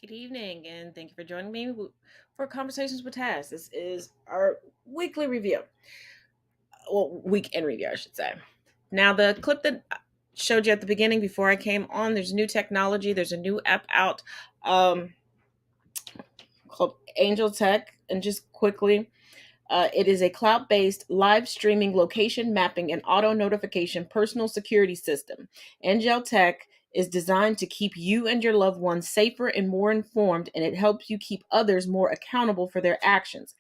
Good evening, and thank you for joining me for Conversations with Taz. This is our weekly review. Well, weekend review, I should say. Now, the clip that I showed you at the beginning before I came on, there's new technology. There's a new app out called Angel Tech. And just quickly, it is a cloud-based live streaming location mapping and auto notification personal security system. Angel Tech is designed to keep you and your loved ones safer and more informed, and it helps you keep others more accountable for their actions.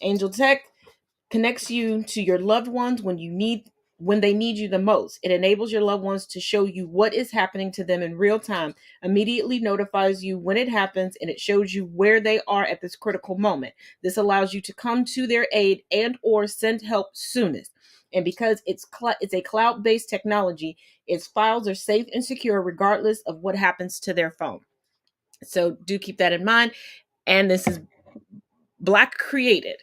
Angel Tech connects you to your loved ones when they need you the most. It enables your loved ones to show you what is happening to them in real time, immediately notifies you when it happens, and it shows you where they are at this critical moment. This allows you to come to their aid and or send help soonest. And because it's a cloud-based technology, its files are safe and secure regardless of what happens to their phone. So do keep that in mind. And this is Black created.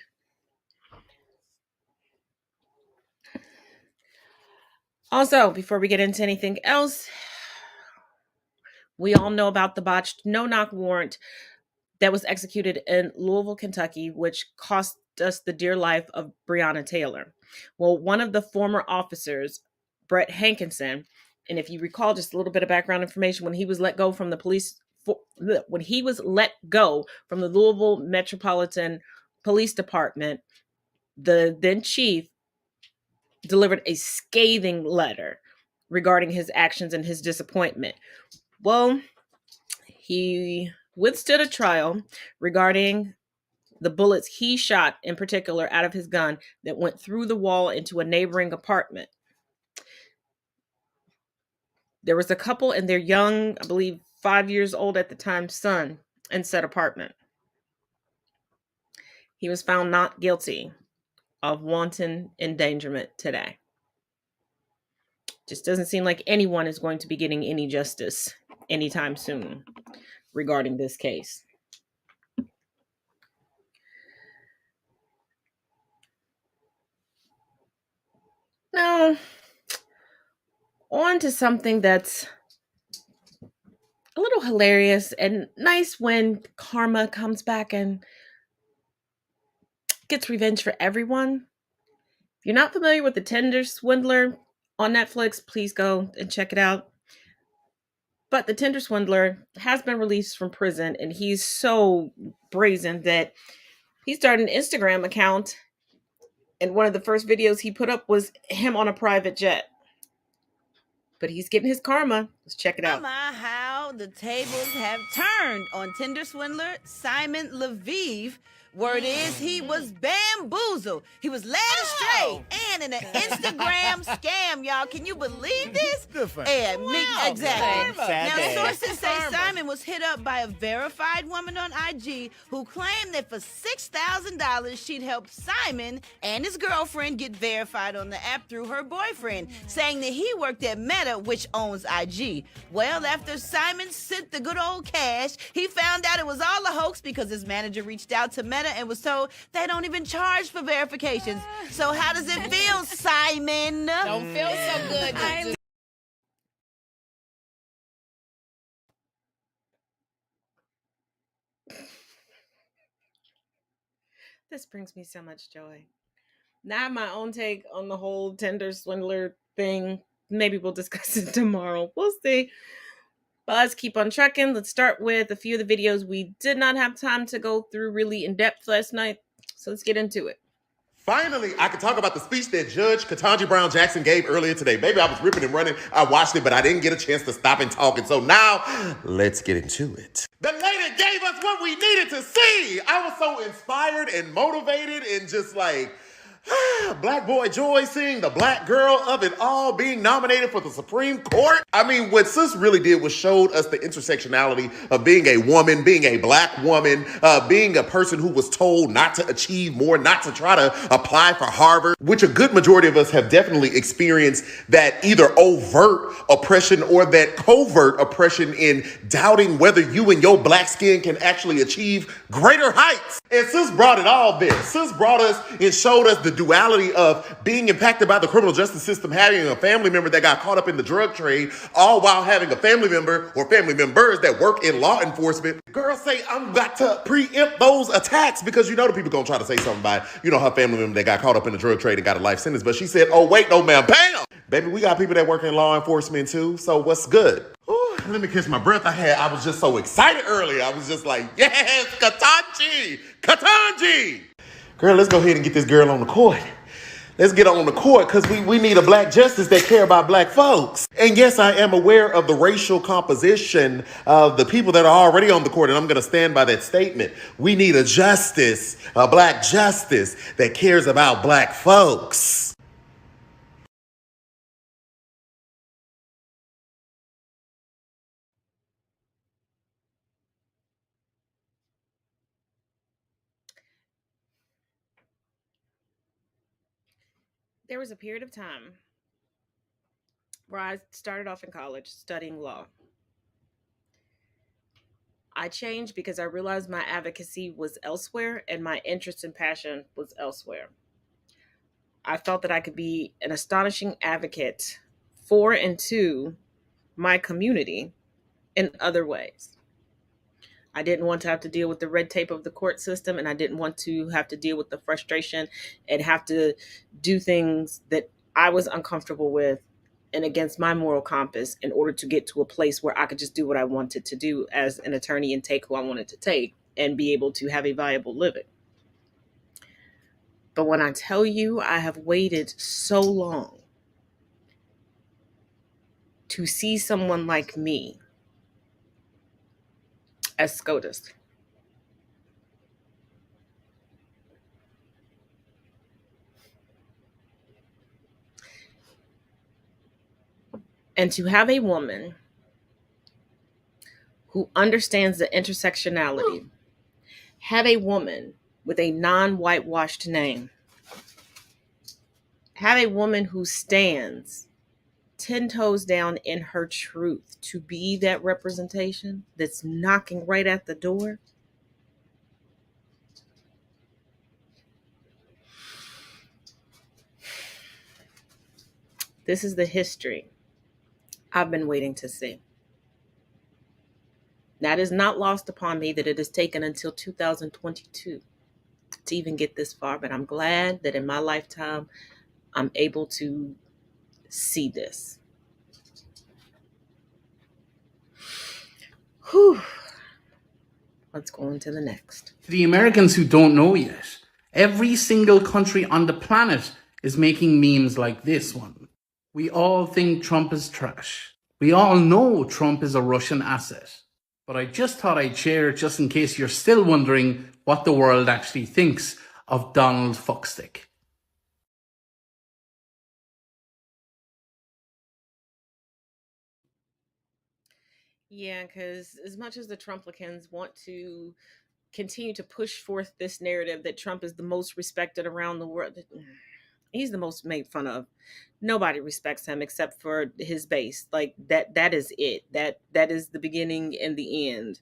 Also, before we get into anything else, we all know about the botched no-knock warrant that was executed in Louisville, Kentucky, which cost us the dear life of Breonna Taylor. Well, one of the former officers, Brett Hankinson, and if you recall just a little bit of background information, when he was let go from the Louisville Metropolitan Police Department, the then chief delivered a scathing letter regarding his actions and his disappointment. Well, he withstood a trial regarding the bullets he shot in particular out of his gun that went through the wall into a neighboring apartment. There was a couple and their young, I believe 5 years old at the time, son in said apartment. He was found not guilty of wanton endangerment today. Just doesn't seem like anyone is going to be getting any justice anytime soon regarding this case. Now, on to something that's a little hilarious and nice when karma comes back and gets revenge for everyone. If you're not familiar with the Tinder Swindler on Netflix, please go and check it out. But the Tinder Swindler has been released from prison, and he's so brazen that he started an Instagram account, and one of the first videos he put up was him on a private jet. But he's getting his karma. Let's check it out. How the tables have turned on Tinder Swindler Simon Leviev. Word is he was bamboozled. He was led astray and in an Instagram scam, y'all. Can you believe this? Good for him. Yeah, Wow. exactly. Sad Now, day. sources say Simon was hit up by a verified woman on IG who claimed that for $6,000 she'd helped Simon and his girlfriend get verified on the app through her boyfriend, saying that he worked at Meta, which owns IG. Well, after Simon sent the good old cash, he found out it was all a hoax because his manager reached out to Meta and was told they don't even charge for verifications. So how does it feel, Simon? Don't feel so good. This brings me so much joy. Now I have my own take on the whole Tinder Swindler thing. Maybe we'll discuss it tomorrow. We'll see. But let's keep on trucking. Let's start with a few of the videos we did not have time to go through really in depth last night. So let's get into it. Finally, I could talk about the speech that Judge Ketanji Brown Jackson gave earlier today. Baby, I was ripping and running. I watched it, but I didn't get a chance to stop and talk. And so now, let's get into it. The lady gave us what we needed to see. I was so inspired and motivated and just like, Black boy joy, seeing the black girl of it all being nominated for the Supreme Court. I mean, what sis really did was showed us the intersectionality of being a woman, being a black woman, being a person who was told not to achieve more, not to try to apply for Harvard, which a good majority of us have definitely experienced that either overt oppression or that covert oppression in doubting whether you and your black skin can actually achieve greater heights. And sis brought it all there. Sis brought us and showed us the duality of being impacted by the criminal justice system, having a family member that got caught up in the drug trade, all while having a family member or family members that work in law enforcement. Girl say, I'm got to preempt those attacks because the people gonna try to say something about, her family member that got caught up in the drug trade and got a life sentence. But she said, oh, wait, no, ma'am, bam! Baby, we got people that work in law enforcement too, so what's good? Ooh, let me catch my breath. I was just so excited earlier. I was just like, yes, Katanji! Girl, let's go ahead and get this girl on the court. Let's get on the court because we need a black justice that care about black folks. And yes, I am aware of the racial composition of the people that are already on the court, and I'm going to stand by that statement. We need a justice, a black justice that cares about black folks. There was a period of time where I started off in college studying law. I changed because I realized my advocacy was elsewhere and my interest and passion was elsewhere. I felt that I could be an astonishing advocate for and to my community in other ways. I didn't want to have to deal with the red tape of the court system, and I didn't want to have to deal with the frustration and have to do things that I was uncomfortable with and against my moral compass in order to get to a place where I could just do what I wanted to do as an attorney and take who I wanted to take and be able to have a viable living. But when I tell you I have waited so long to see someone like me as SCOTUS, and to have a woman who understands the intersectionality, have a woman with a non-whitewashed name, have a woman who stands 10 toes down in her truth to be that representation that's knocking right at the door. This is the history I've been waiting to see. That is not lost upon me that it has taken until 2022 to even get this far, but I'm glad that in my lifetime, I'm able to see this. Whew. Let's go on to the next. To the Americans who don't know yet, every single country on the planet is making memes like this one. We all think Trump is trash. We all know Trump is a Russian asset. But I just thought I'd share it just in case you're still wondering what the world actually thinks of Donald Fuckstick. Yeah, because as much as the Trumplicans want to continue to push forth this narrative that Trump is the most respected around the world, he's the most made fun of. Nobody respects him except for his base. Like that is it. That is the beginning and the end.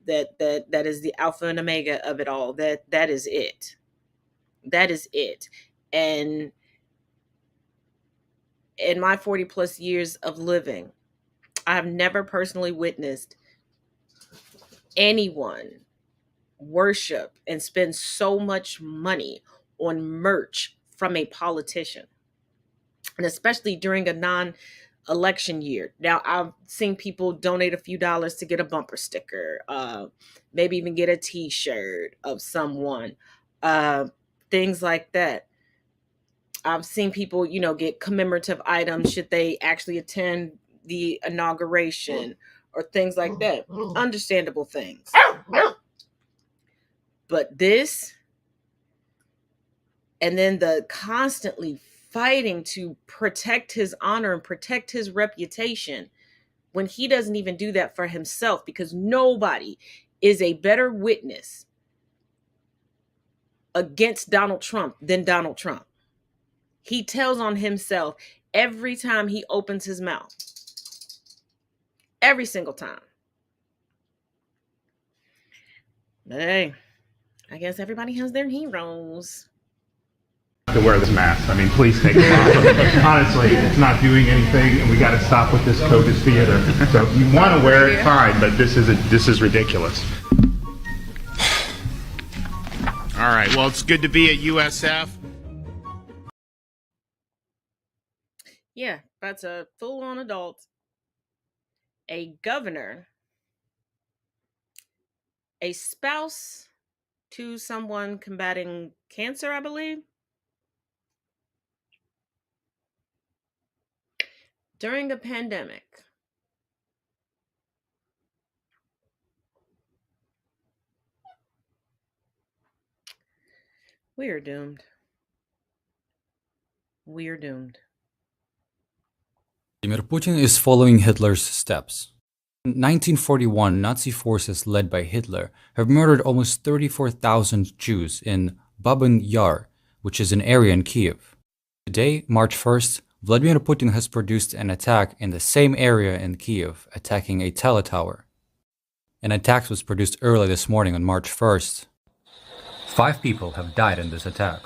That is the alpha and omega of it all. That is it. That is it. And in my 40 plus years of living, I have never personally witnessed anyone worship and spend so much money on merch from a politician, and especially during a non-election year. Now, I've seen people donate a few dollars to get a bumper sticker, maybe even get a t-shirt of someone, things like that. I've seen people, get commemorative items should they actually attend the inauguration or things like that. Understandable things. But this, and then the constantly fighting to protect his honor and protect his reputation when he doesn't even do that for himself, because nobody is a better witness against Donald Trump than Donald Trump. He tells on himself every time he opens his mouth. Every single time. But hey, I guess everybody has their heroes. to wear this mask. I mean, please take it off. Honestly, it's not doing anything, and we got to stop with this COVID theater. So if you want to wear it, fine, but this is ridiculous. All right. Well, it's good to be at USF. Yeah, that's a full-on adult, a governor, a spouse to someone combating cancer, I believe, during a pandemic. We are doomed. We are doomed. Vladimir Putin is following Hitler's steps. In 1941, Nazi forces led by Hitler have murdered almost 34,000 Jews in Babin Yar, which is an area in Kiev. Today, March 1st, Vladimir Putin has produced an attack in the same area in Kiev, attacking a teletower. An attack was produced early this morning on March 1st. 5 people have died in this attack.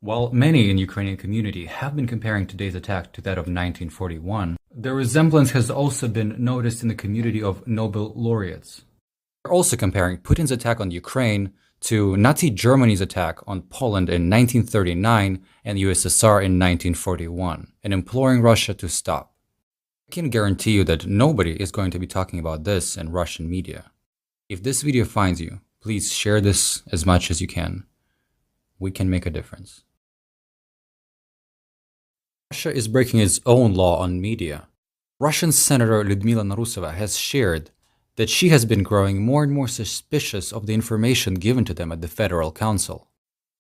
While many in the Ukrainian community have been comparing today's attack to that of 1941, the resemblance has also been noticed in the community of Nobel laureates. They're also comparing Putin's attack on Ukraine to Nazi Germany's attack on Poland in 1939 and the USSR in 1941, and imploring Russia to stop. I can guarantee you that nobody is going to be talking about this in Russian media. If this video finds you, please share this as much as you can. We can make a difference. Russia is breaking its own law on media. Russian Senator Lyudmila Narusova has shared that she has been growing more and more suspicious of the information given to them at the Federal Council.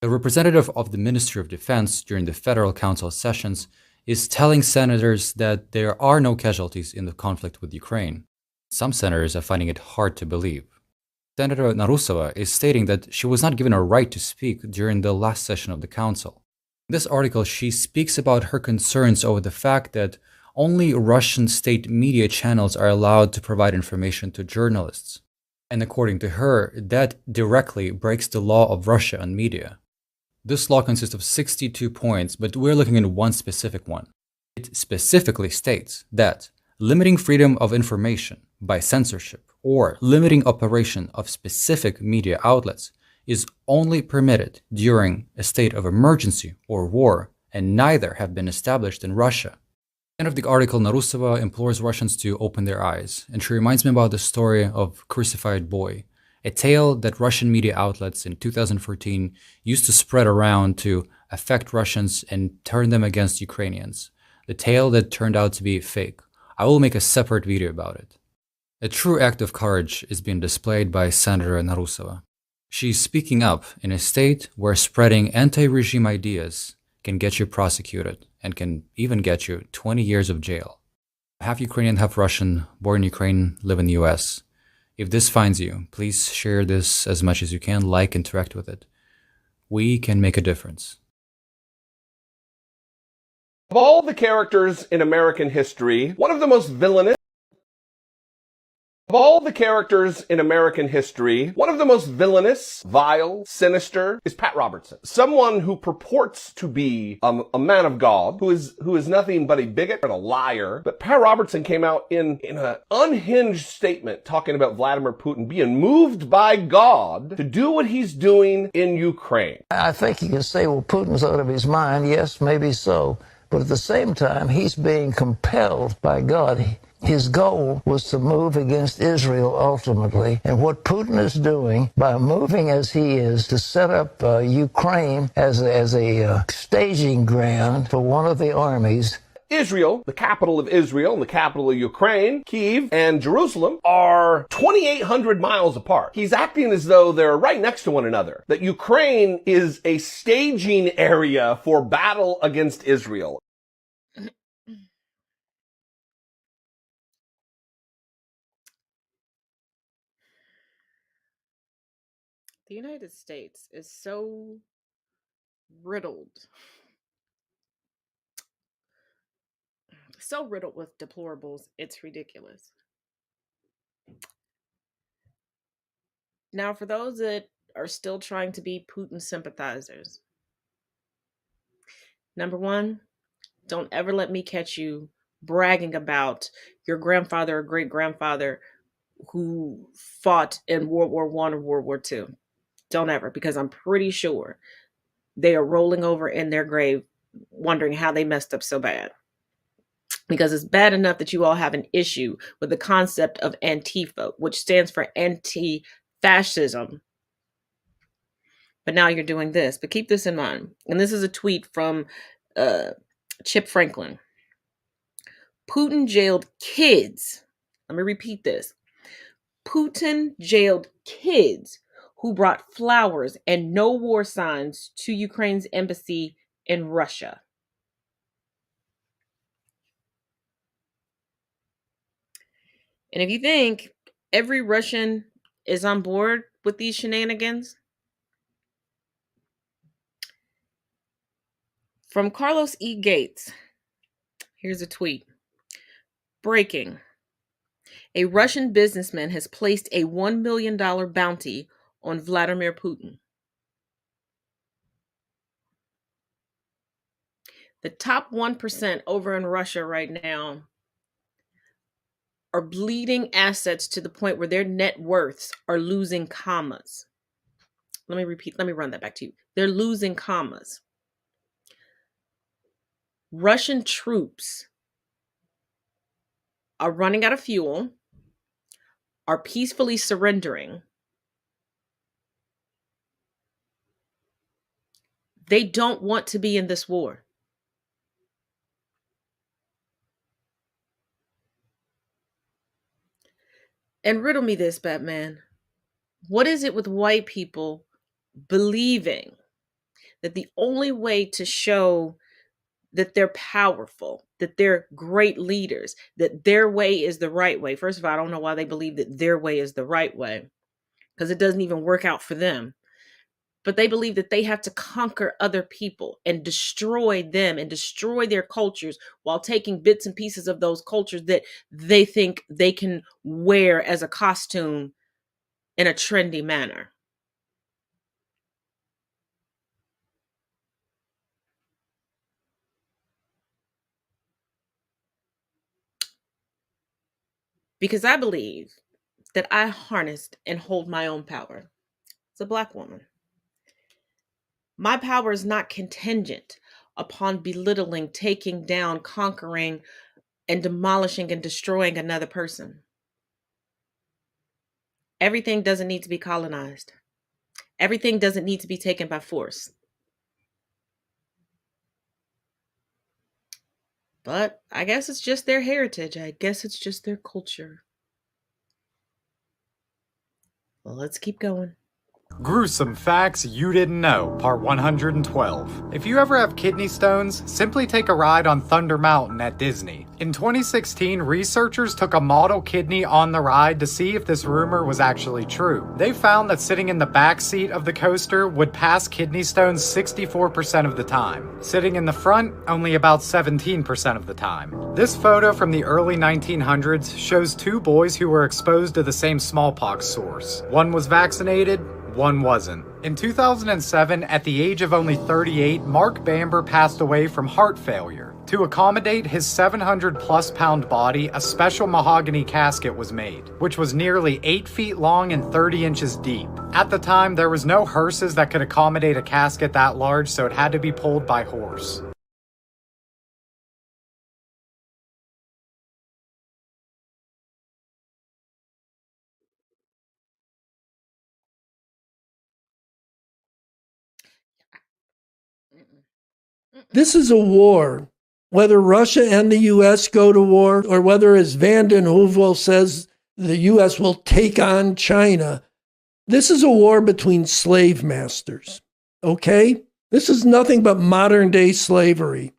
A representative of the Ministry of Defense during the Federal Council sessions is telling senators that there are no casualties in the conflict with Ukraine. Some senators are finding it hard to believe. Senator Narusova is stating that she was not given a right to speak during the last session of the Council. In this article, she speaks about her concerns over the fact that only Russian state media channels are allowed to provide information to journalists. And according to her, that directly breaks the law of Russia on media. This law consists of 62 points, but we're looking at one specific one. It specifically states that limiting freedom of information by censorship or limiting operation of specific media outlets is only permitted during a state of emergency or war, and neither have been established in Russia. At the end of the article, Narusova implores Russians to open their eyes, and she reminds me about the story of Crucified Boy, a tale that Russian media outlets in 2014 used to spread around to affect Russians and turn them against Ukrainians. The tale that turned out to be fake. I will make a separate video about it. A true act of courage is being displayed by Senator Narusova. She's speaking up in a state where spreading anti-regime ideas can get you prosecuted and can even get you 20 years of jail. Half Ukrainian, half Russian, born in Ukraine, live in the US. If this finds you, please share this as much as you can, like, interact with it. We can make a difference. Of all the characters in American history, one of the most villainous vile, sinister is Pat Robertson. Someone who purports to be a man of God, who is nothing but a bigot and a liar. But Pat Robertson came out in an unhinged statement talking about Vladimir Putin being moved by God to do what he's doing in Ukraine. I think you can say, well, Putin's out of his mind. Yes, maybe so. But at the same time, he's being compelled by God. His goal was to move against Israel ultimately. And what Putin is doing by moving as he is to set up Ukraine as a staging ground for one of the armies. Israel, the capital of Israel and the capital of Ukraine, Kyiv and Jerusalem, are 2,800 miles apart. He's acting as though they're right next to one another, that Ukraine is a staging area for battle against Israel. The United States is so riddled with deplorables, it's ridiculous. Now, for those that are still trying to be Putin sympathizers. Number one, don't ever let me catch you bragging about your grandfather or great grandfather who fought in World War I or World War II. Don't ever, because I'm pretty sure they are rolling over in their grave wondering how they messed up so bad. Because it's bad enough that you all have an issue with the concept of Antifa, which stands for anti-fascism. But now you're doing this. But keep this in mind. And this is a tweet from Chip Franklin. Putin jailed kids. Let me repeat this. Putin jailed kids who brought flowers and no war signs to Ukraine's embassy in Russia. And if you think every Russian is on board with these shenanigans, from Carlos E. Gates, here's a tweet. Breaking. A Russian businessman has placed a $1 million bounty on Vladimir Putin. The top 1% over in Russia right now are bleeding assets to the point where their net worths are losing commas. Let me run that back to you. They're losing commas. Russian troops are running out of fuel, are peacefully surrendering. They don't want to be in this war. And riddle me this, Batman. What is it with white people believing that the only way to show that they're powerful, that they're great leaders, that their way is the right way? First of all, I don't know why they believe that their way is the right way, because it doesn't even work out for them. But they believe that they have to conquer other people and destroy them and destroy their cultures while taking bits and pieces of those cultures that they think they can wear as a costume in a trendy manner. Because I believe that I harnessed and hold my own power as a Black woman. My power is not contingent upon belittling, taking down, conquering, and demolishing and destroying another person. Everything doesn't need to be colonized. Everything doesn't need to be taken by force. But I guess it's just their heritage. I guess it's just their culture. Well, let's keep going. Gruesome Facts You Didn't Know, Part 112. If you ever have kidney stones, simply take a ride on Thunder Mountain at Disney. In 2016, researchers took a model kidney on the ride to see if this rumor was actually true. They found that sitting in the back seat of the coaster would pass kidney stones 64% of the time. Sitting in the front, only about 17% of the time. This photo from the early 1900s shows two boys who were exposed to the same smallpox source. One was vaccinated, one wasn't. In 2007, at the age of only 38, Mark Bamber passed away from heart failure. To accommodate his 700-plus pound body, a special mahogany casket was made, which was nearly 8 feet long and 30 inches deep. At the time, there was no hearses that could accommodate a casket that large, so it had to be pulled by horse. This is a war. Whether Russia and the U.S. go to war, or whether, as Vanden Heuvel says, the U.S. will take on China, this is a war between slave masters, okay? This is nothing but modern-day slavery.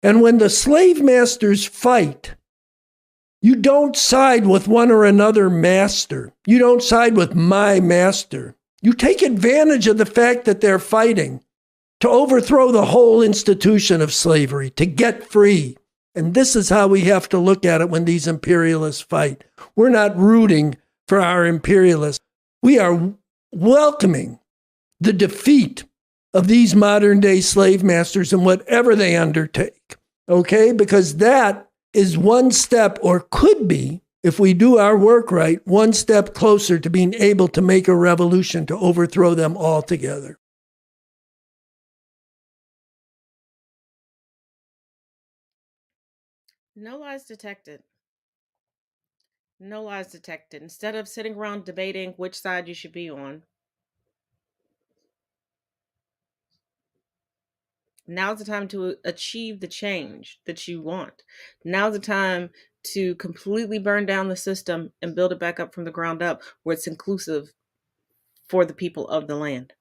And when the slave masters fight, you don't side with one or another master. You don't side with my master. You take advantage of the fact that they're fighting to overthrow the whole institution of slavery, to get free. And this is how we have to look at it when these imperialists fight. We're not rooting for our imperialists. We are welcoming the defeat of these modern day slave masters in whatever they undertake. Okay? Because that is one step, or could be, if we do our work right, one step closer to being able to make a revolution to overthrow them altogether. No lies detected. No lies detected. Instead of sitting around debating which side you should be on, now's the time to achieve the change that you want. Now's the time to completely burn down the system and build it back up from the ground up where it's inclusive for the people of the land.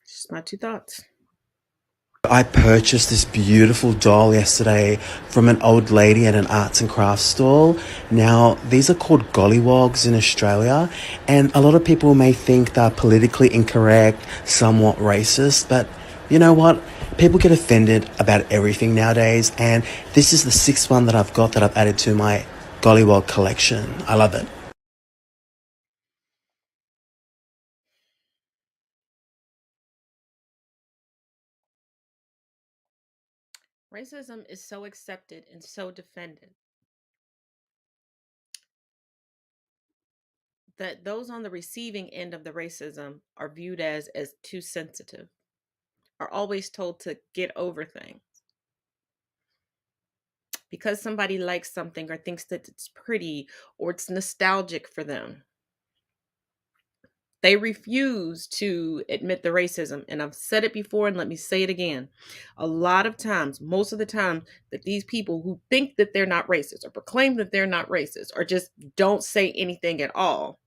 Just my two thoughts. I purchased this beautiful doll yesterday from an old lady at an arts and crafts stall. Now, these are called gollywogs in Australia, and a lot of people may think they're politically incorrect, somewhat racist, but you know what? People get offended about everything nowadays, and this is the sixth one that I've got that I've added to my gollywog collection. I love it. Racism is so accepted and so defended that those on the receiving end of the racism are viewed as too sensitive, are always told to get over things. Because somebody likes something or thinks that it's pretty or it's nostalgic for them, they refuse to admit the racism. And I've said it before, and let me say it again. A lot of times, most of the time, that these people who think that they're not racist or proclaim that they're not racist or just don't say anything at all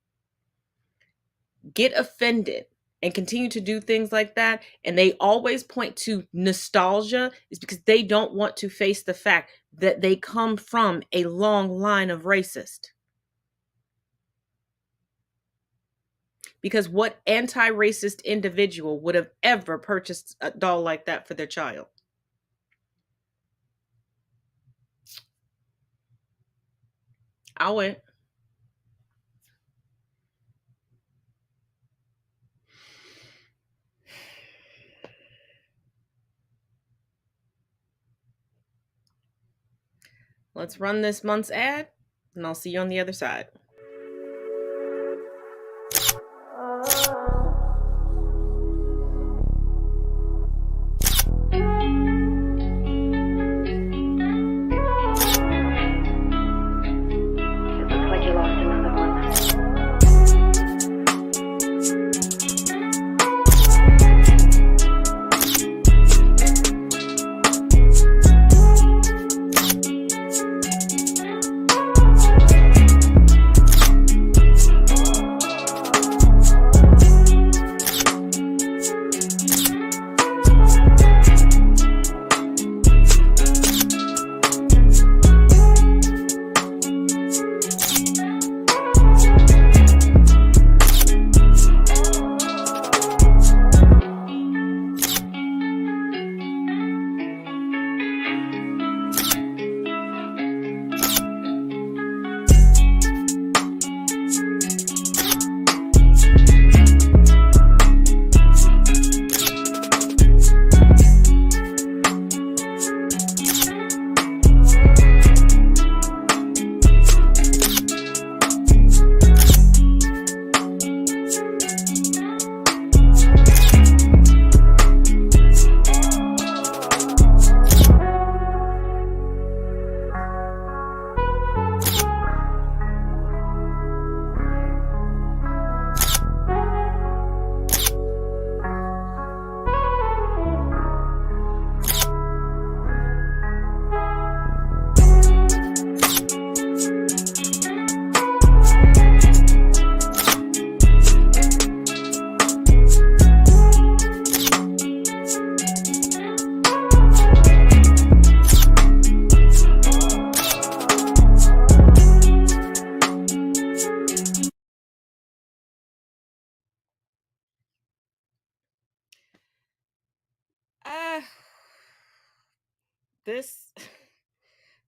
get offended and continue to do things like that. And they always point to nostalgia, is because they don't want to face the fact that they come from a long line of racists. Because what anti-racist individual would have ever purchased a doll like that for their child? I went. Let's run this month's ad, and I'll see you on the other side.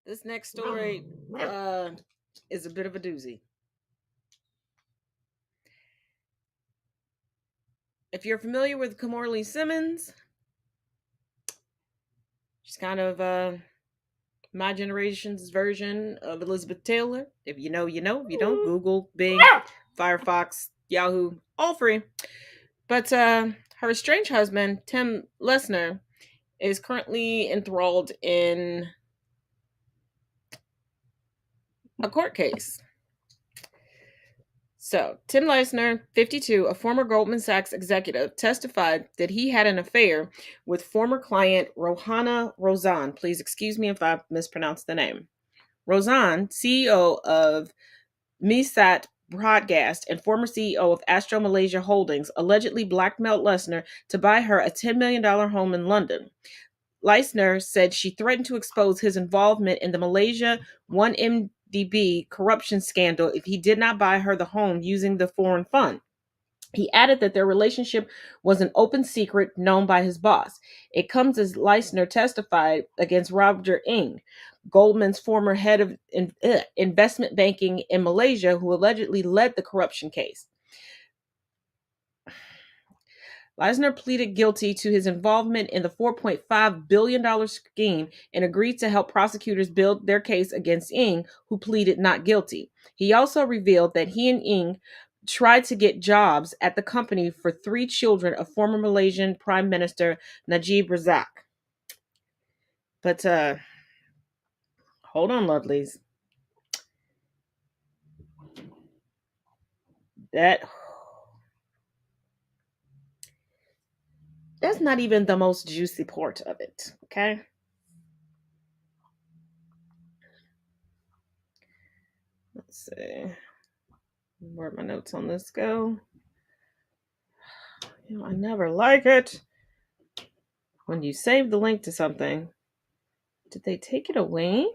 This next story is a bit of a doozy. if you're familiar with Kimora Lee Simmons, she's kind of my generation's version of Elizabeth Taylor. If you know, you know. If you don't, Google, Bing, Firefox, Yahoo, all free. But her estranged husband, Tim Lesner, is currently enthralled in a court case. So, Tim Lesner, 52, a former Goldman Sachs executive, testified that he had an affair with former client Rohana Rozan. Please excuse me if I mispronounced the name. Rozan, CEO of Misat Broadcast and former CEO of Astro Malaysia Holdings, allegedly blackmailed Lesner to buy her a $10 million home in London. Leisner said she threatened to expose his involvement in the Malaysia 1MDB corruption scandal if he did not buy her the home using the foreign fund. He added that their relationship was an open secret known by his boss. It comes as Leisner testified against Roger Ng, Goldman's former head of investment banking in Malaysia, who allegedly led the corruption case. Leisner pleaded guilty to his involvement in the $4.5 billion scheme and agreed to help prosecutors build their case against Ng, who pleaded not guilty. He also revealed that he and Ng tried to get jobs at the company for 3 children of former Malaysian Prime Minister Najib Razak. But, hold on, lovelies. That's not even the most juicy part of it, okay? Let's see. Where'd my notes on this go? You know, I never like it when you save the link to something. Did they take it away?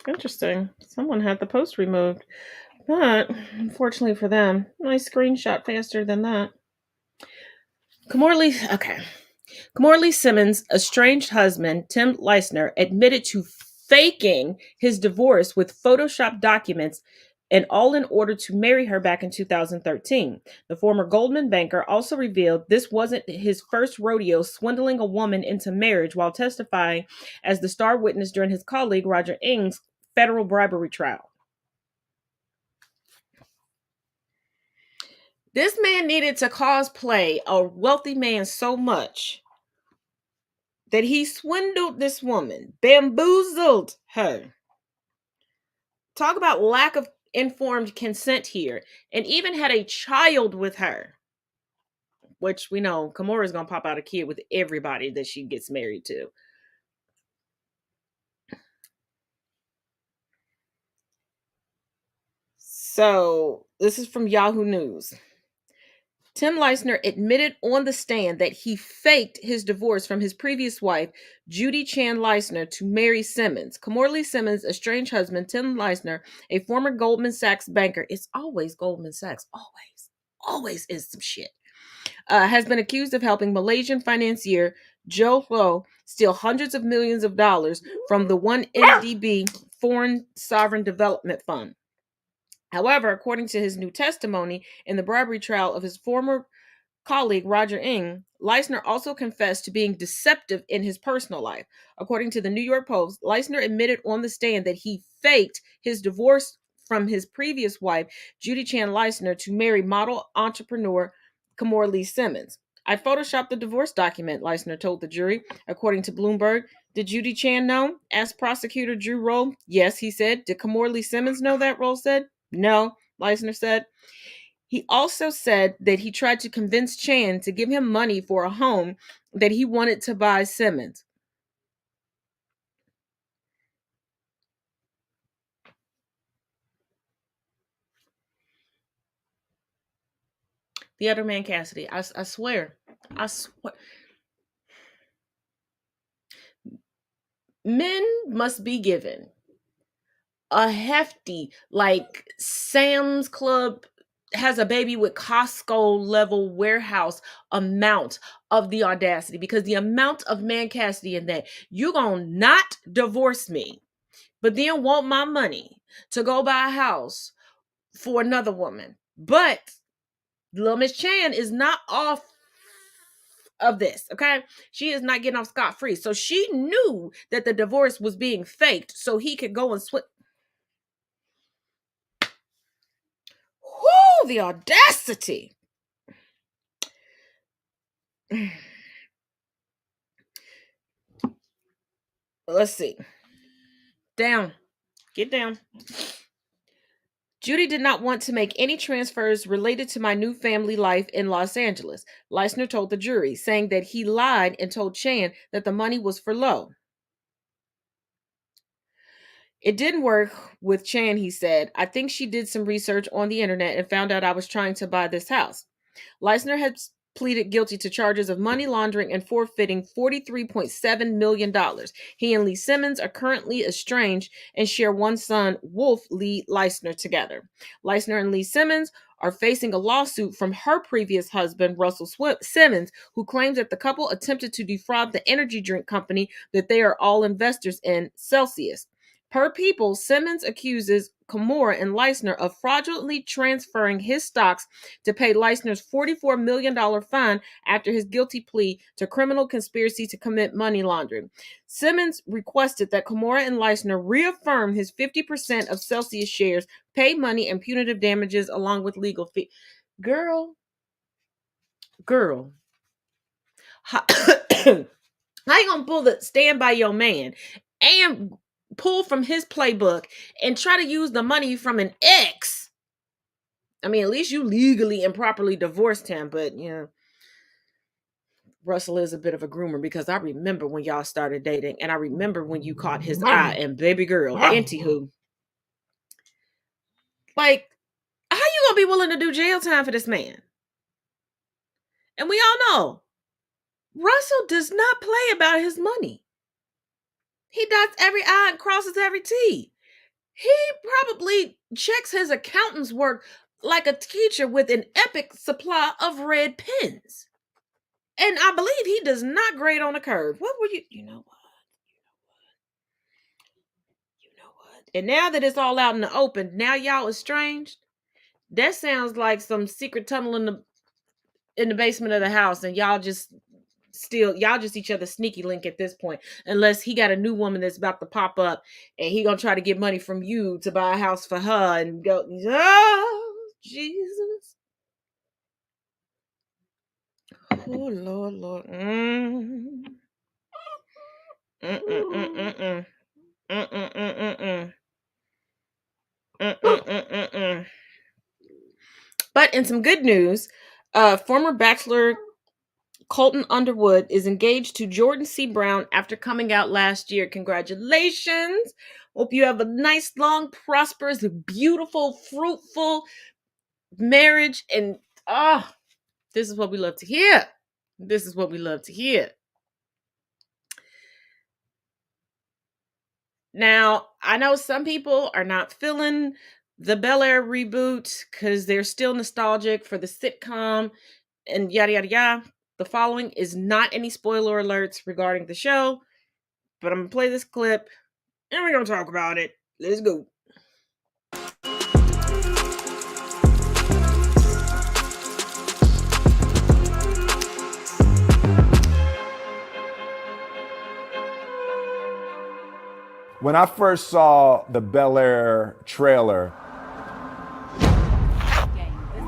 Interesting. Someone had the post removed. But, unfortunately for them, my screenshot faster than that. Kimora Lee Simmons' estranged husband, Tim Leisner, admitted to faking his divorce with Photoshop documents and all in order to marry her back in 2013. The former Goldman banker also revealed this wasn't his first rodeo swindling a woman into marriage while testifying as the star witness during his colleague Roger Ng's federal bribery trial. This man needed to cosplay a wealthy man so much that he swindled this woman, bamboozled her. Talk about lack of informed consent here, and even had a child with her, which we know Kimora's gonna pop out a kid with everybody that she gets married to. So this is from Yahoo News. Tim Leisner admitted on the stand that he faked his divorce from his previous wife, Judy Chan Leisner, to marry Simmons. Kimora Lee Simmons' estranged husband, Tim Leisner, a former Goldman Sachs banker, it's always Goldman Sachs, always is some shit, has been accused of helping Malaysian financier Joe Lo steal hundreds of millions of dollars from the 1MDB Foreign Sovereign Development Fund. However, according to his new testimony in the bribery trial of his former colleague Roger Ng, Leisner also confessed to being deceptive in his personal life. According to the New York Post, Leisner admitted on the stand that he faked his divorce from his previous wife, Judy Chan Leisner, to marry model entrepreneur Kimora Lee Simmons. I photoshopped the divorce document, Leisner told the jury, according to Bloomberg. Did Judy Chan know? Asked prosecutor Drew Roll. Yes, he said. Did Kimora Lee Simmons know that? Roll said. No, Leisner said. He also said that he tried to convince Chan to give him money for a home that he wanted to buy Simmons. The other man, Cassidy, I swear. Men must be given a hefty, like Sam's Club has a baby with Costco level warehouse amount of the audacity, because the amount of mancastity in that, you gonna not divorce me, but then want my money to go buy a house for another woman. But Lil Miss Chan is not off of this, okay? She is not getting off scot-free. So she knew that the divorce was being faked so he could go and switch. Whoo, the audacity. Let's see. Down. Get down. Judy did not want to make any transfers related to my new family life in Los Angeles, Leisner told the jury, saying that he lied and told Chan that the money was for Lowe. It didn't work with Chan, he said. I think she did some research on the internet and found out I was trying to buy this house. Leisner had pleaded guilty to charges of money laundering and forfeiting $43.7 million. He and Lee Simmons are currently estranged and share one son, Wolf Lee Leisner, together. Leisner and Lee Simmons are facing a lawsuit from her previous husband, Russell Simmons, who claims that the couple attempted to defraud the energy drink company that they are all investors in, Celsius. Per People, Simmons accuses Kimora and Leisner of fraudulently transferring his stocks to pay Leisner's $44 million fine after his guilty plea to criminal conspiracy to commit money laundering. Simmons requested that Kimora and Leisner reaffirm his 50% of Celsius shares, pay money and punitive damages along with legal fees. Girl. How you gonna pull the stand by your man and pull from his playbook and try to use the money from an ex? I mean, at least you legally and properly divorced him, but you know, Russell is a bit of a groomer, because I remember when y'all started dating, and I remember when you caught his eye, and baby girl, anywho, like, how you gonna be willing to do jail time for this man? And we all know Russell does not play about his money. He dots every I and crosses every T. He probably checks his accountant's work like a teacher with an epic supply of red pens. And I believe he does not grade on a curve. What were you? You know what? And now that it's all out in the open, now y'all estranged. That sounds like some secret tunnel in the basement of the house, and y'all just each other's sneaky link at this point, unless he got a new woman that's about to pop up and he gonna try to get money from you to buy a house for her and go, oh, Jesus. Oh, Lord. But in some good news, former Bachelor Colton Underwood is engaged to Jordan C. Brown after coming out last year. Congratulations. Hope you have a nice, long, prosperous, beautiful, fruitful marriage. And this is what we love to hear. This is what we love to hear. Now, I know some people are not feeling the Bel Air reboot because they're still nostalgic for the sitcom and yada, yada, yada. The following is not any spoiler alerts regarding the show, but I'm going to play this clip and we're going to talk about it. Let's go. When I first saw the Bel Air trailer, This is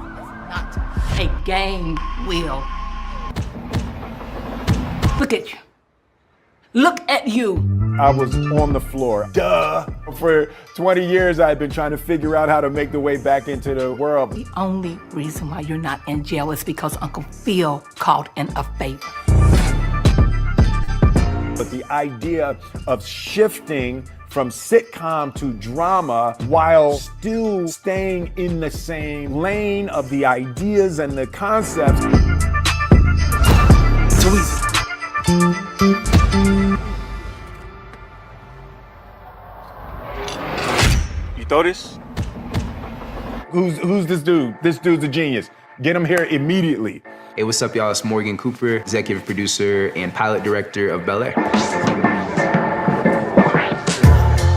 not a game, Will. Look at you. Look at you. I was on the floor. Duh. For 20 years, I had been trying to figure out how to make the way back into the world. The only reason why you're not in jail is because Uncle Phil called in a favor. But the idea of shifting from sitcom to drama while still staying in the same lane of the ideas and the concepts. Too easy. You throw this? Who's this dude? This dude's a genius. Get him here immediately. Hey, what's up, y'all? It's Morgan Cooper, executive producer and pilot director of Bel Air.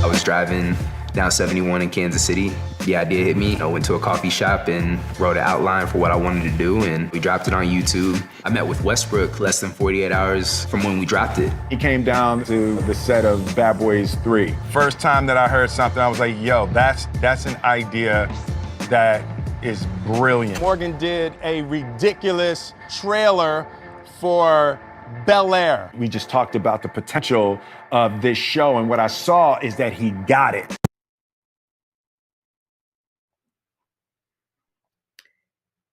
I was driving down 71 in Kansas City. The idea hit me. I went to a coffee shop and wrote an outline for what I wanted to do, and we dropped it on YouTube. I met with Westbrook less than 48 hours from when we dropped it. He came down to the set of Bad Boys 3. First time that I heard something, I was like, yo, that's an idea that is brilliant. Morgan did a ridiculous trailer for Bel Air. We just talked about the potential of this show, and what I saw is that he got it.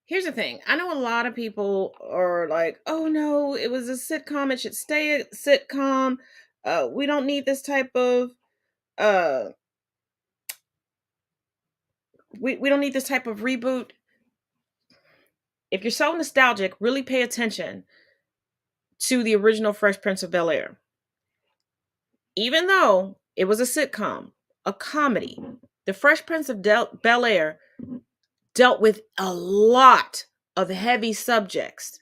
Here's the thing. I know a lot of people are like, oh no, it was a sitcom. It should stay a sitcom. We don't need this type of we don't need this type of reboot. If you're so nostalgic, really pay attention to the original Fresh Prince of Bel-Air. Even though it was a sitcom, a comedy, the Fresh Prince of Bel-Air dealt with a lot of heavy subjects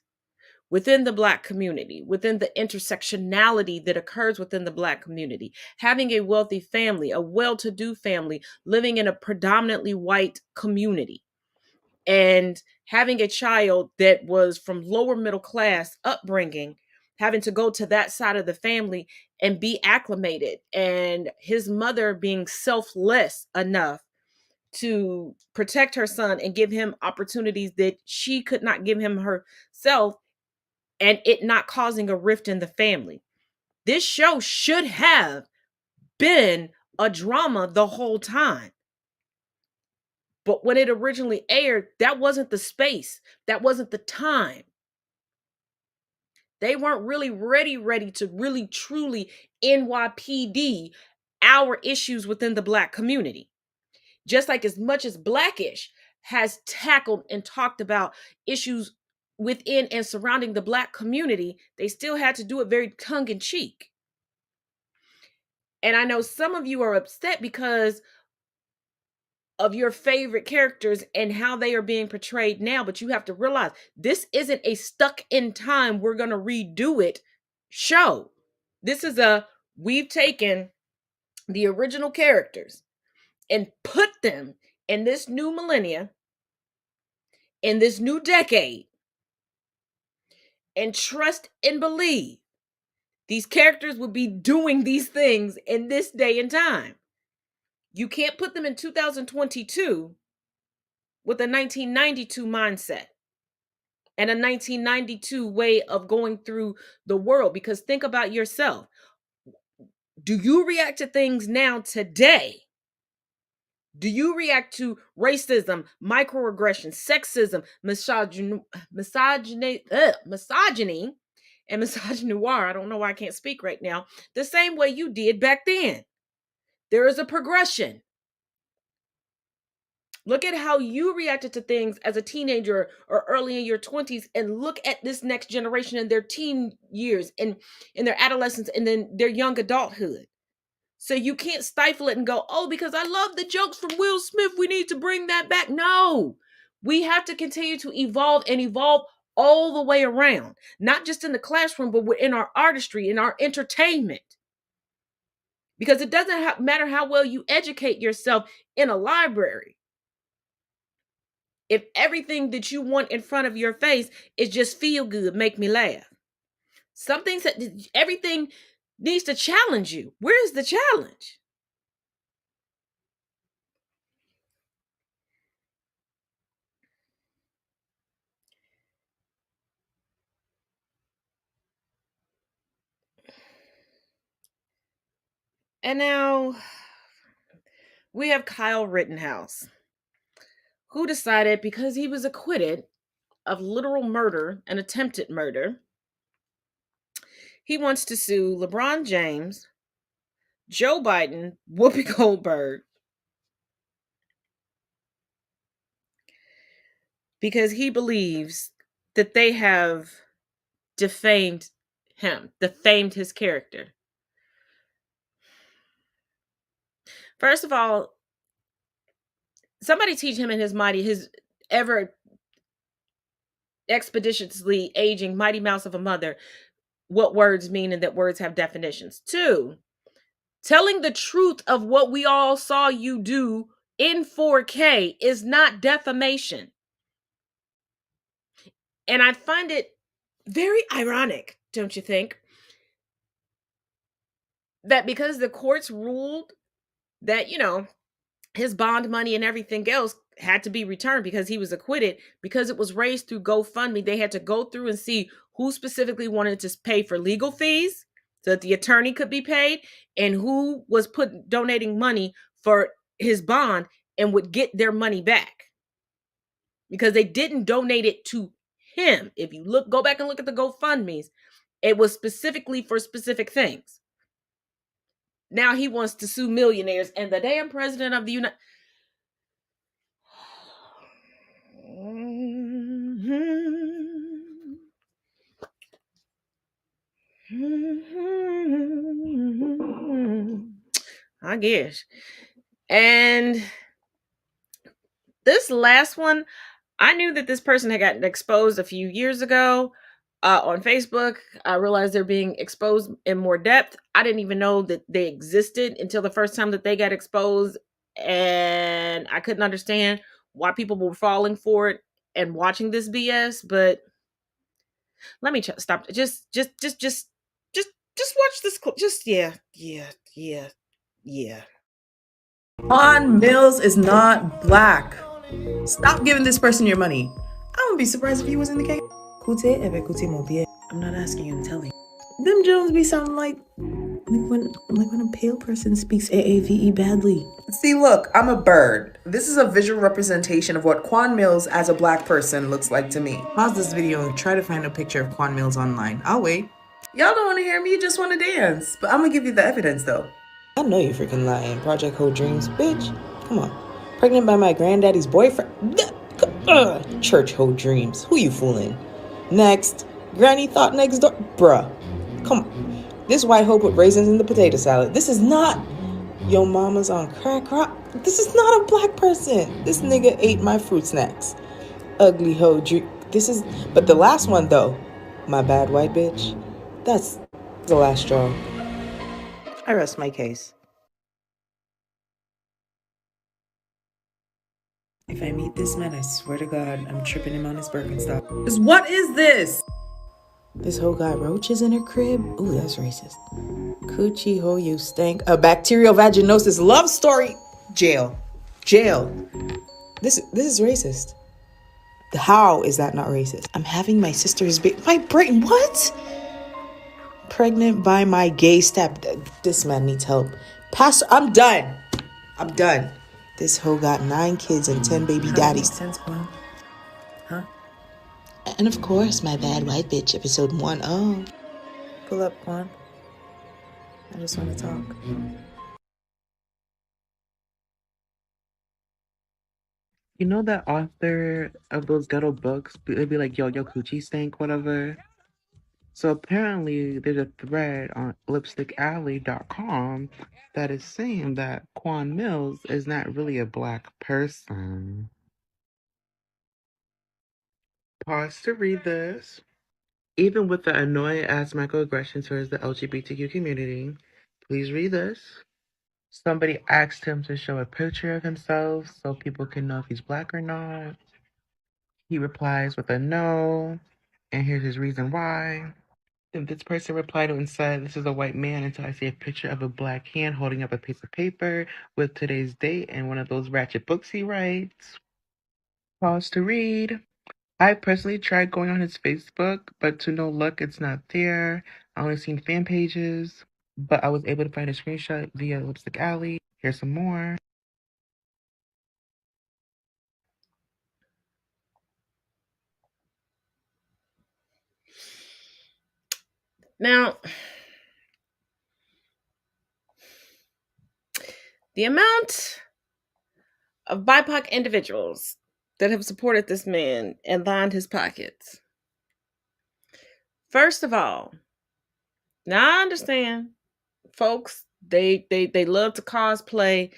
within the Black community, within the intersectionality that occurs within the Black community. Having a wealthy family, a well-to-do family, living in a predominantly white community, and having a child that was from lower middle class upbringing, having to go to that side of the family and be acclimated, and his mother being selfless enough to protect her son and give him opportunities that she could not give him herself, and it not causing a rift in the family. This show should have been a drama the whole time. But when it originally aired, that wasn't the space. That wasn't the time. They weren't really ready to really truly NYPD our issues within the Black community. Just like as much as Blackish has tackled and talked about issues within and surrounding the Black community, they still had to do it very tongue-in-cheek. And I know some of you are upset because of your favorite characters and how they are being portrayed now, but you have to realize this isn't a stuck in time, we're going to redo it show. This is we've taken the original characters and put them in this new millennia, in this new decade, and trust and believe these characters will be doing these things in this day and time. You can't put them in 2022 with a 1992 mindset and a 1992 way of going through the world, because think about yourself. Do you react to things now today? Do you react to racism, microaggression, sexism, misogyny, and misogynoir? I don't know why I can't speak right now. The same way you did back then. There is a progression. Look at how you reacted to things as a teenager or early in your 20s, and look at this next generation in their teen years and in their adolescence and then their young adulthood. So you can't stifle it and go, oh, because I love the jokes from Will Smith, we need to bring that back. No, we have to continue to evolve and evolve all the way around, not just in the classroom, but in our artistry, in our entertainment. Because it doesn't matter how well you educate yourself in a library. If everything that you want in front of your face is just feel good, make me laugh. Everything needs to challenge you. Where is the challenge? And now we have Kyle Rittenhouse, who decided, because he was acquitted of literal murder and attempted murder, he wants to sue LeBron James, Joe Biden, Whoopi Goldberg, because he believes that they have defamed him, defamed his character. First of all, somebody teach him and his ever expeditiously aging mighty mouse of a mother what words mean and that words have definitions. 2, telling the truth of what we all saw you do in 4K is not defamation. And I find it very ironic, don't you think, that because the courts ruled that, his bond money and everything else had to be returned because he was acquitted, because it was raised through GoFundMe, they had to go through and see who specifically wanted to pay for legal fees so that the attorney could be paid, and who was donating money for his bond and would get their money back. Because they didn't donate it to him. If you go back and look at the GoFundMes, it was specifically for specific things. Now he wants to sue millionaires, and the damn president of the United I guess. And this last one, I knew that this person had gotten exposed a few years ago on Facebook. I realized they're being exposed in more depth. I didn't even know that they existed until the first time that they got exposed, and I couldn't understand why people were falling for it and watching this BS. But let me stop. Just watch this clip. Just yeah. Quan Millz is not black. Stop giving this person your money. I wouldn't be surprised if he was in the case. I'm not asking you, I'm telling you. Them Jones be sounding like when a pale person speaks AAVE badly. See, look, I'm a bird. This is a visual representation of what Quan Millz as a black person looks like to me. Pause this video and try to find a picture of Quan Millz online. I'll wait. Y'all don't want to hear me, you just want to dance. But I'm gonna give you the evidence though. I know you're freaking lying. Project Hold Dreams, bitch. Come on. Pregnant by my granddaddy's boyfriend. Church Hold Dreams. Who you fooling? Next. Granny thought next door. Bruh. Come on. This white hoe put raisins in the potato salad. This is not yo mama's on crack rock. This is not a black person. This nigga ate my fruit snacks. Ugly hoe dream. But the last one though, my bad white bitch. That's the last straw. I rest my case. If I meet this man, I swear to God, I'm tripping him on his Birkenstock. Because what is this? This hoe got roaches in her crib? Ooh, that's racist. Coochie hoe, you stink. A bacterial vaginosis love story. Jail. This is racist. How is that not racist? I'm having my sister's baby. My brain, what? Pregnant by my gay stepdad. This man needs help. Pastor, I'm done. This hoe got 9 kids and 10 baby daddies. Makes sense, Quan. Huh? And of course, my bad white bitch, episode 1. Oh. Pull up, Quan. I just want to talk. You know that author of those ghetto books? It'd be like, yo, coochie stank, whatever. So apparently there's a thread on lipstickalley.com that is saying that Quan Millz is not really a black person. Pause to read this. Even with the annoying ass microaggressions towards the LGBTQ community, please read this. Somebody asked him to show a picture of himself so people can know if he's black or not. He replies with a no, and here's his reason why. And this person replied and said, "This is a white man until I see a picture of a black hand holding up a piece of paper with today's date and one of those ratchet books he writes." Pause to read. I personally tried going on his Facebook, but to no luck, it's not there. I only seen fan pages, but I was able to find a screenshot via Lipstick Alley. Here's some more. Now, the amount of BIPOC individuals that have supported this man and lined his pockets. First of all, now I understand, folks, they love to cosplay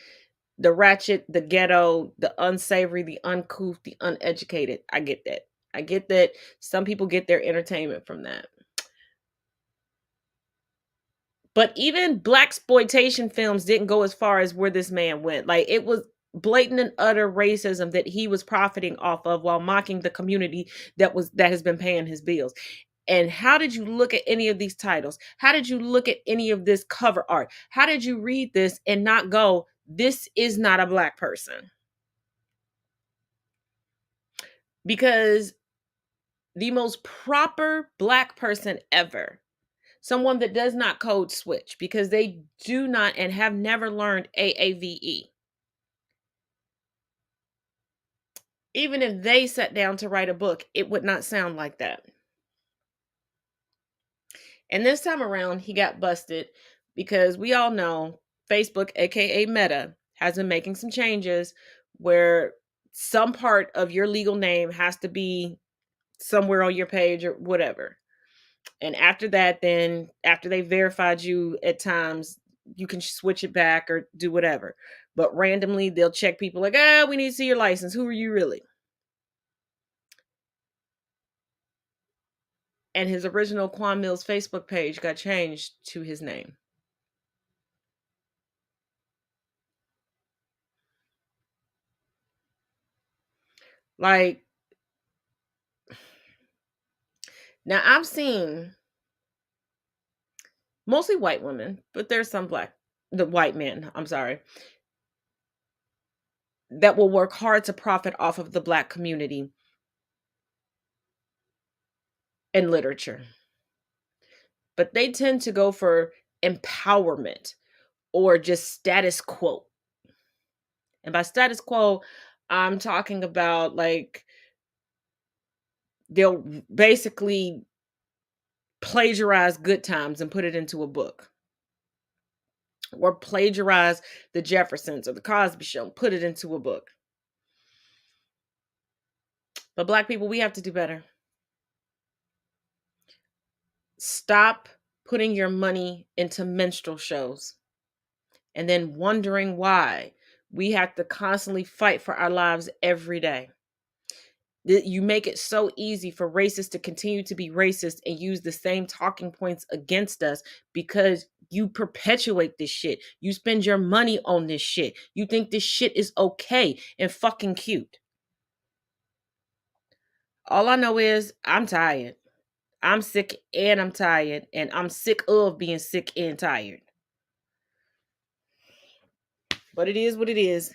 the ratchet, the ghetto, the unsavory, the uncouth, the uneducated. I get that. I get that some people get their entertainment from that. But even blaxploitation films didn't go as far as where this man went. Like, it was blatant and utter racism that he was profiting off of while mocking the community that has been paying his bills. And how did you look at any of these titles? How did you look at any of this cover art? How did you read this and not go, this is not a Black person? Because the most proper Black person ever, someone that does not code switch, because they do not and have never learned AAVE. Even if they sat down to write a book, it would not sound like that. And this time around, he got busted because we all know Facebook, aka Meta, has been making some changes where some part of your legal name has to be somewhere on your page or whatever. And after that, then after they verified you at times, you can switch it back or do whatever. But randomly, they'll check people like, we need to see your license. Who are you really? And his original Quan Millz Facebook page got changed to his name. Like, now I've seen mostly white women, but there's some white men, I'm sorry, that will work hard to profit off of the Black community and literature. But they tend to go for empowerment or just status quo. And by status quo, I'm talking about, like, they'll basically plagiarize Good Times and put it into a book. Or plagiarize the Jeffersons or the Cosby Show, put it into a book. But Black people, we have to do better. Stop putting your money into minstrel shows and then wondering why we have to constantly fight for our lives every day. You make it so easy for racists to continue to be racist and use the same talking points against us because you perpetuate this shit. You spend your money on this shit. You think this shit is okay and fucking cute. All I know is I'm tired. I'm sick and I'm tired, and I'm sick of being sick and tired. But it is what it is.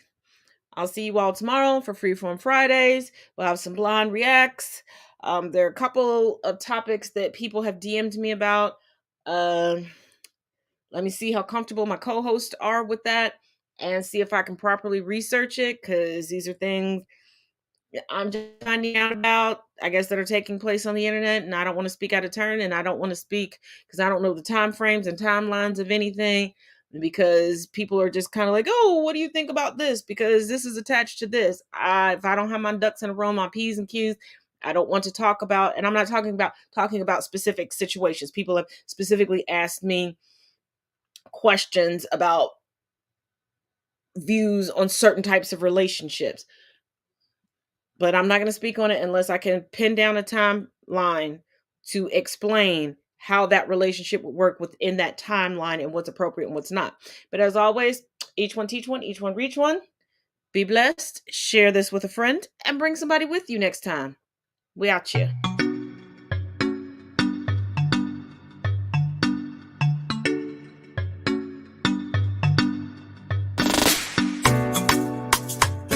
I'll see you all tomorrow for Freeform Fridays. We'll have some blonde reacts. There are a couple of topics that people have DM'd me about. Let me see how comfortable my co-hosts are with that and see if I can properly research it, because these are things I'm just finding out about, I guess, that are taking place on the internet, and I don't want to speak out of turn, and I don't want to speak because I don't know the time frames and timelines of anything, because people are just kind of like, oh, what do you think about this? Because this is attached to this. If I don't have my ducks in a row, my P's and Q's, I don't want to talk about, and I'm not talking about specific situations. People have specifically asked me questions about views on certain types of relationships. But I'm not going to speak on it unless I can pin down a timeline to explain how that relationship would work within that timeline and what's appropriate and what's not. But as always, each one teach one, each one reach one. Be blessed, share this with a friend, and bring somebody with you next time. We out here.